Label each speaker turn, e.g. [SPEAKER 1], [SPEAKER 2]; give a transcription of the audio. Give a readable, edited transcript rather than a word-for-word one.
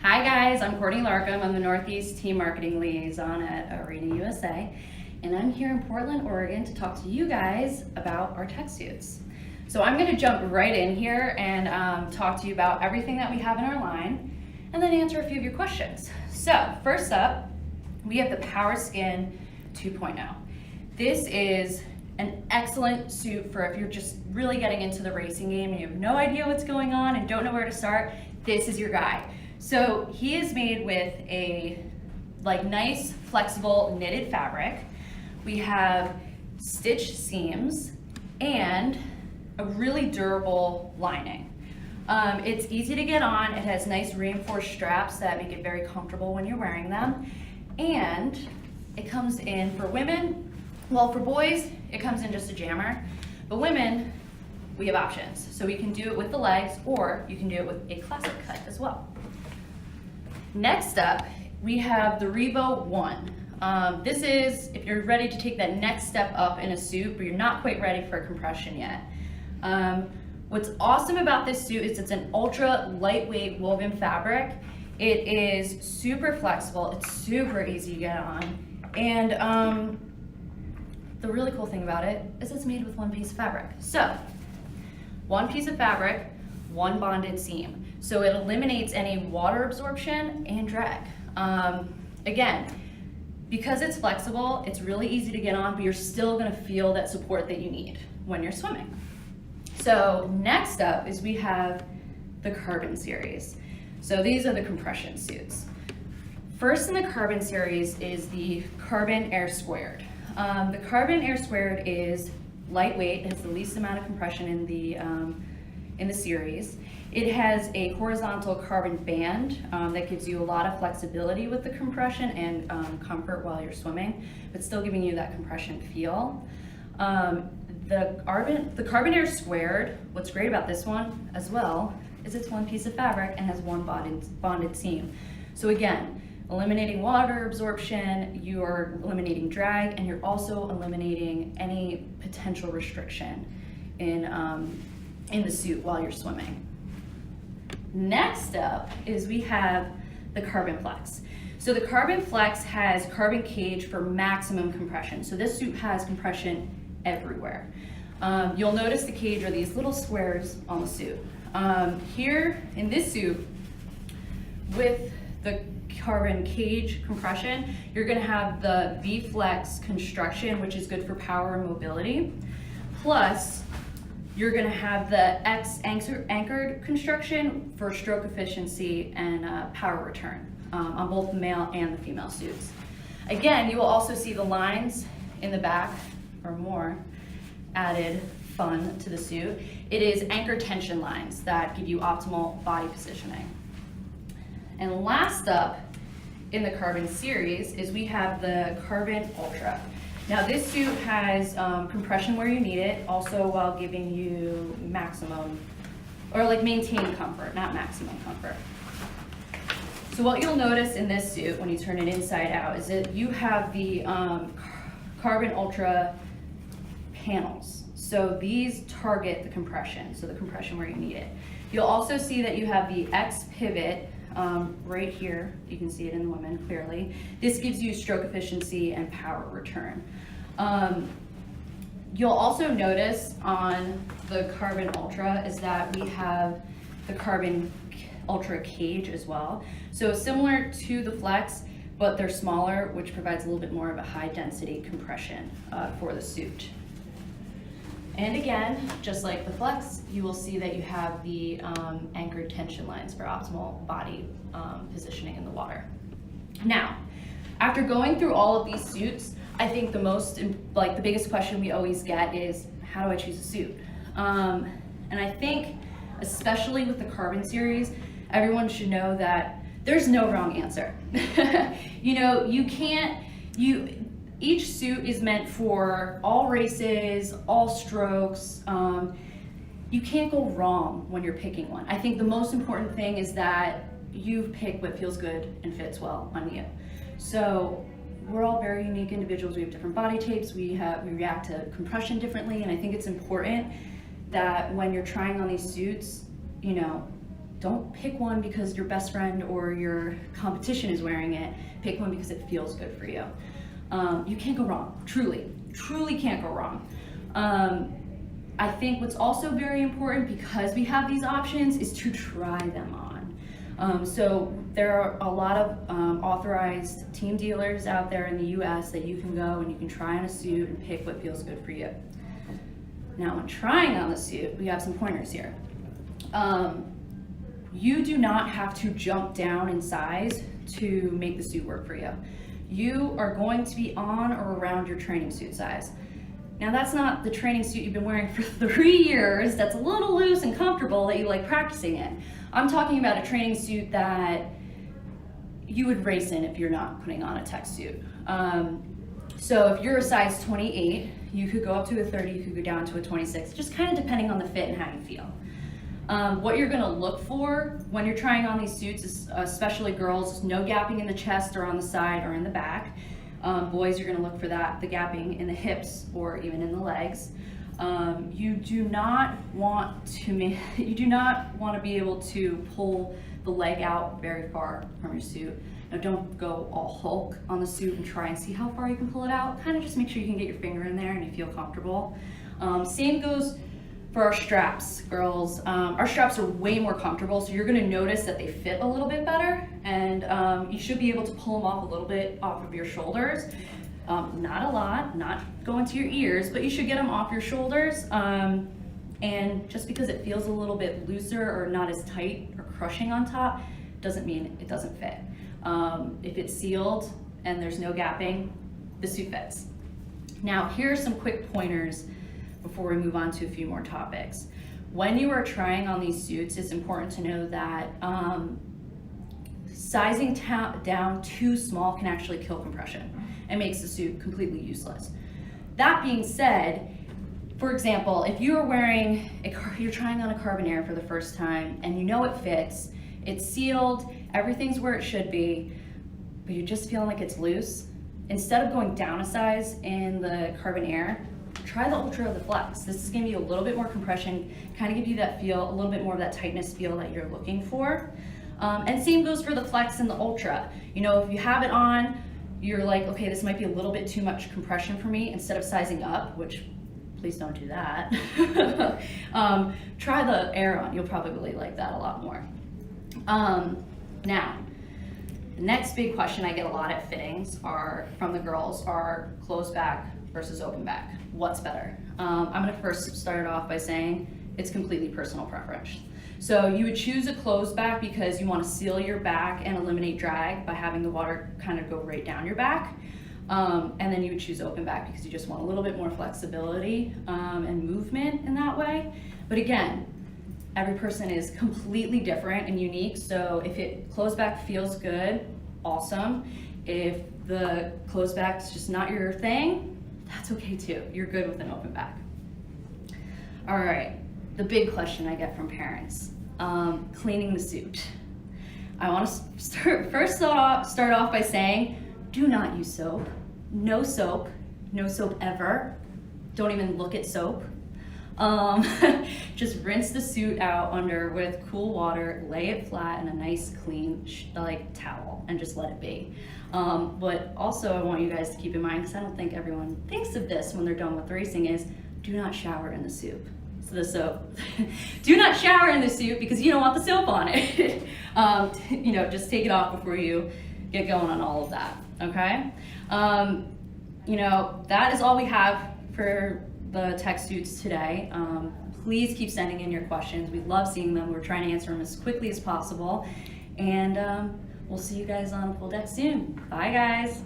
[SPEAKER 1] Hi guys, I'm Courtney Larcom. I'm the Northeast Team Marketing Liaison at R-Evo USA, and I'm here in Portland, Oregon to talk to you guys about our tech suits. So I'm going to jump right in here and talk to you about everything that we have in our line, and then answer a few of your questions. So first up, we have the Power Skin 2.0. This is an excellent suit for if you're just really getting into the racing game and you have no idea what's going on and don't know where to start. This is your guy. So he is made with a nice flexible knitted fabric. We have stitched seams and a really durable lining. It's easy to get on. It has nice reinforced straps that make it very comfortable when you're wearing them. And it comes in for women. Well, for boys, it comes in just a jammer. But women, we have options. So we can do it with the legs, or you can do it with a classic cut as well. Next up, we have the R-Evo One. This is if you're ready to take that next step up in a suit, but you're not quite ready for compression yet. What's awesome about this suit is it's an ultra lightweight woven fabric. It is super flexible, it's super easy to get on, and the really cool thing about it is it's made with one piece of fabric. So, one piece of fabric, one bonded seam. So it eliminates any water absorption and drag. Again, because it's flexible, it's really easy to get on, but you're still gonna feel that support that you need when you're swimming. So next up is we have the Carbon series. So these are the compression suits. First in the Carbon series is the Carbon Air². The Carbon Air² is lightweight, it has the least amount of compression in the series. It has a horizontal carbon band that gives you a lot of flexibility with the compression and comfort while you're swimming, but still giving you that compression feel. The Carbon Air², what's great about this one as well, is it's one piece of fabric and has one bonded seam. So again, eliminating water absorption, you're eliminating drag, and you're also eliminating any potential restriction in the suit while you're swimming. Next up is we have the Carbon Flex. So the Carbon Flex has carbon cage for maximum compression. So this suit has compression everywhere. You'll notice the cage are these little squares on the suit. Here in this suit, with the carbon cage compression, you're gonna have the V-Flex construction, which is good for power and mobility. Plus, you're gonna have the X anchored construction for stroke efficiency and power return on both the male and the female suits. Again, you will also see the lines in the back, or more, added fun to the suit. It is anchor tension lines that give you optimal body positioning. And last up in the Carbon series is we have the Carbon Ultra. Now this suit has compression where you need it, also while giving you maximum, or maintain comfort, not maximum comfort. So what you'll notice in this suit when you turn it inside out is that you have the Carbon Ultra panels. So these target the compression, so the compression where you need it. You'll also see that you have the X pivot right here. You can see it in the women clearly. This gives you stroke efficiency and power return. You'll also notice on the Carbon Ultra is that we have the Carbon Ultra cage as well. So similar to the Flex, but they're smaller, which provides a little bit more of a high density compression for the suit. And again, just like the Flex, you will see that you have the anchored tension lines for optimal body positioning in the water. Now, after going through all of these suits, I think the biggest question we always get is, how do I choose a suit? And I think, especially with the Carbon series, everyone should know that there's no wrong answer. Each suit is meant for all races, all strokes. You can't go wrong when you're picking one. I think the most important thing is that you pick what feels good and fits well on you. So we're all very unique individuals. We have different body types. We react to compression differently, and I think it's important that when you're trying on these suits, Don't pick one because your best friend or your competition is wearing it. Pick one because it feels good for you. You can't go wrong, truly can't go wrong. I think what's also very important, because we have these options, is to try them on. So there are a lot of authorized team dealers out there in the US that you can go and you can try on a suit and pick what feels good for you. Now, when trying on the suit, we have some pointers here. You do not have to jump down in size to make the suit work for you. You are going to be on or around your training suit size. Now, that's not the training suit you've been wearing for 3 years that's a little loose and comfortable that you like practicing in. I'm talking about a training suit that you would race in if you're not putting on a tech suit. So if you're a size 28, you could go up to a 30, you could go down to a 26, just kind of depending on the fit and how you feel. What you're gonna look for when you're trying on these suits, especially girls, is no gapping in the chest or on the side or in the back. Boys, you're gonna look for the gapping in the hips or even in the legs. You do not want to be able to pull the leg out very far from your suit. Now, don't go all Hulk on the suit and try and see how far you can pull it out. Kind of just make sure you can get your finger in there and you feel comfortable. Same goes for our straps, girls. Our straps are way more comfortable, so you're gonna notice that they fit a little bit better, and you should be able to pull them off a little bit off of your shoulders. Not a lot, not going to your ears, but you should get them off your shoulders. And just because it feels a little bit looser or not as tight or crushing on top, doesn't mean it doesn't fit. If it's sealed and there's no gapping, the suit fits. Now, here are some quick pointers before we move on to a few more topics. When you are trying on these suits, it's important to know that sizing down too small can actually kill compression and makes the suit completely useless. That being said, for example, if you are wearing you're trying on a Carbon Air for the first time and you know it fits, it's sealed, everything's where it should be, but you're just feeling like it's loose, instead of going down a size in the Carbon Air, try the Ultra or the Flex. This is gonna be a little bit more compression, kind of give you that feel, a little bit more of that tightness feel that you're looking for. And same goes for the Flex and the Ultra. You know, if you have it on, you're like, okay, this might be a little bit too much compression for me, instead of sizing up, which please don't do that. Try the Air on, you'll probably like that a lot more. Now, the next big question I get a lot at fittings from the girls are closed back versus open back. What's better? I'm gonna first start it off by saying it's completely personal preference. So you would choose a closed back because you want to seal your back and eliminate drag by having the water kind of go right down your back. And then you would choose open back because you just want a little bit more flexibility and movement in that way. But again, every person is completely different and unique. So if closed back feels good, awesome. If the closed back is just not your thing, that's okay too. You're good with an open back. All right, the big question I get from parents, cleaning the suit. I want to start off by saying, do not use soap. No soap ever. Don't even look at soap. Just rinse the suit out with cool water, lay it flat in a nice clean towel and just let it be. But also I want you guys to keep in mind, because I don't think everyone thinks of this when they're done with racing, is do not shower in the soup. So the soap. Do not shower in the suit because you don't want the soap on it. You know, just take it off before you get going on all of that, okay? You know, that is all we have for the tech suits today. Please keep sending in your questions. We love seeing them. We're trying to answer them as quickly as possible. And we'll see you guys on Pool Deck soon. Bye, guys.